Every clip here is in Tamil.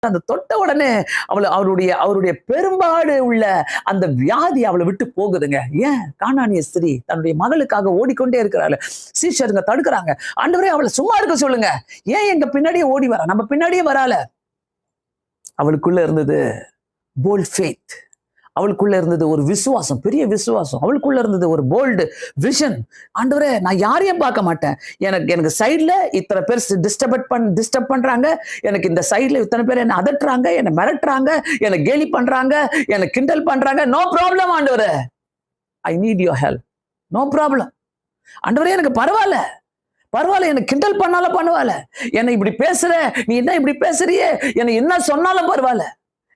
அந்த தொட்ட உடனே அவருடைய அவருடைய பெரும்பாடு உள்ள அந்த வியாதி அவளை விட்டு போகுதுங்க. ஏன்? கானானிய ஸ்திரீ தன்னுடைய மகளுக்காக ஓடிக்கொண்டே இருக்கிறாள். சீஷருங்க தடுக்கிறாங்க. ஆண்டவரே அவளை சும்மா இருக்க சொல்லுங்க. ஏன் எங்க பின்னாடியே ஓடி வரா? நம்ம பின்னாடியே வரால. அவளுக்குள்ள இருந்தது போல்ட் ஃபெய்த். அவளுக்குள்ள இருந்தது ஒரு விசுவாசம், பெரிய விசுவாசம். அவளுக்குள்ள இருந்தது ஒரு போல்டு விஷன். ஆண்டவரே, நான் யாரையும் பார்க்க மாட்டேன். எனக்கு சைட்ல இத்தனை பேர் டிஸ்டர்ப் பண்றாங்க. எனக்கு இந்த சைட்ல இத்தனை பேர் என்ன அதட்டுறாங்க, என்ன மிரட்டுறாங்க, என்ன கேலி பண்றாங்க, என்ன கிண்டல் பண்றாங்க. நோ ப்ராப்ளம் ஆண்டவரே, I need your help. No problem ஆண்டவரே, எனக்கு பரவாயில்ல. பரவாயில்ல, எனக்கு கிண்டல் பண்ணாலும் பரவாயில்ல. என்னை இப்படி பேசுற, நீ என்ன இப்படி பேசுறியே, என்னை என்ன சொன்னாலும் பரவாயில்ல.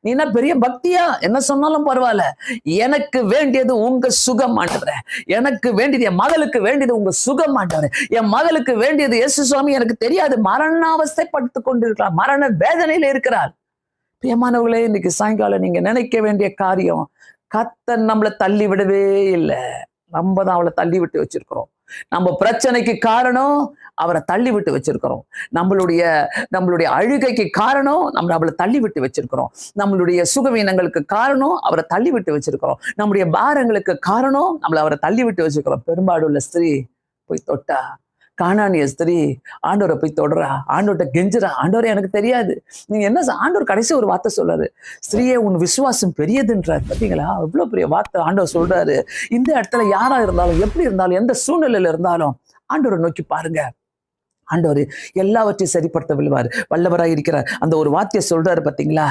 நீ என்ன பெரிய பக்தியா, என்ன சொன்னாலும் பரவாயில்ல. எனக்கு வேண்டியது உங்க சுகம் ஆண்டவரே. எனக்கு வேண்டியது என் மகளுக்கு வேண்டியது உங்க சுகம் ஆண்டவரே. என் மகளுக்கு வேண்டியது இயேசு சுவாமி எனக்கு தெரியாது. மரணாவஸ்தைப்பட்டு கொண்டிருக்கிறார், மரண வேதனையில இருக்கிறார். பிரியமானவர்களே, இன்னைக்கு சாயங்காலம் நீங்க நினைக்க வேண்டிய காரியம், கர்த்தர் நம்மளை தள்ளி விடவே இல்லை. நம்ம தான் அவளை தள்ளி விட்டு வச்சிருக்கிறோம். நம்ம பிரச்சனைக்கு காரணம் அவரை தள்ளி விட்டு வச்சிருக்கிறோம். நம்மளுடைய அழுகைக்கு காரணம் அவளை தள்ளி விட்டு வச்சிருக்கிறோம். நம்மளுடைய சுகவீனங்களுக்கு காரணம் அவரை தள்ளி விட்டு வச்சிருக்கிறோம். நம்முடைய பாரங்களுக்கு காரணம் அவரை தள்ளி விட்டு வச்சிருக்கிறோம். பெரும்பாடுள்ள ஸ்திரீ போய் தொட்டா, கானானிய ஸ்திரீ ஆண்டவரை போய் தொடுறா, ஆண்டவர்கிட்ட கெஞ்சுறா. ஆண்டவரே, எனக்கு தெரியாது. நீங்க என்ன ஆண்டவர் கடைசி ஒரு வார்த்தை சொல்றாரு, ஸ்திரீயே உன் விசுவாசம் பெரியதுன்றார். பார்த்தீங்களா? எவ்வளவு பெரிய வார்த்தை ஆண்டவர் சொல்றாரு. இந்த இடத்துல யாரா இருந்தாலும், எப்படி இருந்தாலும், எந்த சூழ்நிலையில இருந்தாலும் ஆண்டவரை நோக்கி பாருங்க. ஆண்டவர் எல்லாவற்றையும் சரிப்படுத்த வல்லவராய் இருக்கிறார். அந்த ஒரு வார்த்தையை சொல்றாரு பார்த்தீங்களா?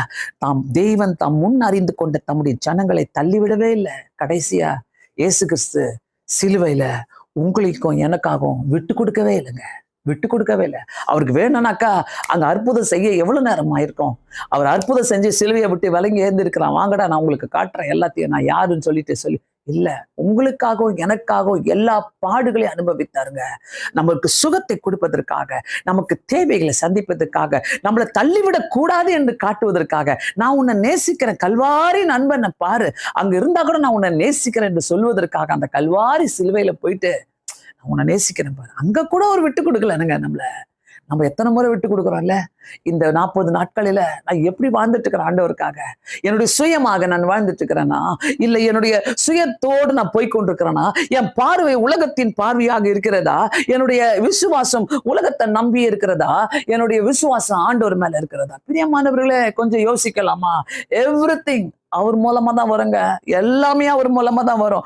தேவன் தாம் முன் அறிந்து கொண்ட தம்முடைய ஜனங்களை தள்ளிவிடவே இல்லை. கடைசியா இயேசு கிறிஸ்து சிலுவையில உங்களுக்கும் எனக்காகவும் விட்டு கொடுக்கவே இல்லைங்க. விட்டு கொடுக்கவே இல்லை. அவருக்கு வேணும்னாக்கா அங்க அற்புதம் செய்ய எவ்வளவு நேரம் ஆயிருக்கும். அவர் அற்புதம் செஞ்சு சிலுவையை விட்டு விலங்கி ஏந்திருக்கிறான். வாங்கடா, நான் உங்களுக்கு காட்டுறேன் எல்லாத்தையும், நான் யாருன்னு சொல்லி இல்ல, உங்களுக்காகவும் எனக்காகவும் எல்லா பாடுகளையும் அனுபவித்தாருங்க. நமக்கு சுகத்தை கொடுப்பதற்காக, நமக்கு தேவைகளை சந்திப்பதற்காக, நம்மளை தள்ளிவிடக் கூடாது என்று காட்டுவதற்காக. நான் உன்னை நேசிக்கிறேன், கல்வாரி நண்பனை பாரு, அங்க இருந்தா கூட நான் உன்னை நேசிக்கிறேன் என்று சொல்வதற்காக அந்த கல்வாரி சிலுவையில போயிட்டு நான் உன்னை நேசிக்கிறேன் பாரு. அங்க கூட ஒரு விட்டு கொடுக்கலனுங்க. நம்ம எத்தனை முறை விட்டு கொடுக்குறோம்ல. இந்த 40 நாட்களில நான் எப்படி வாழ்ந்துட்டு இருக்கிறேன் ஆண்டவருக்காக? என்னுடைய சுயமாக நான் வாழ்ந்துட்டு இருக்கிறேனா, இல்லை என்னுடைய சுயத்தோடு நான் போய்கொண்டிருக்கிறேனா? என் பார்வை உலகத்தின் பார்வையாக இருக்கிறதா? என்னுடைய விசுவாசம் உலகத்தை நம்பி இருக்கிறதா? என்னுடைய விசுவாசம் ஆண்டவர் மேல இருக்கிறதா? பிரியமானவர்களே, கொஞ்சம் யோசிக்கலாமா? எவ்ரிதிங் அவர் மூலமா தான் வருங்க. எல்லாமே அவர் மூலமா தான் வரும்.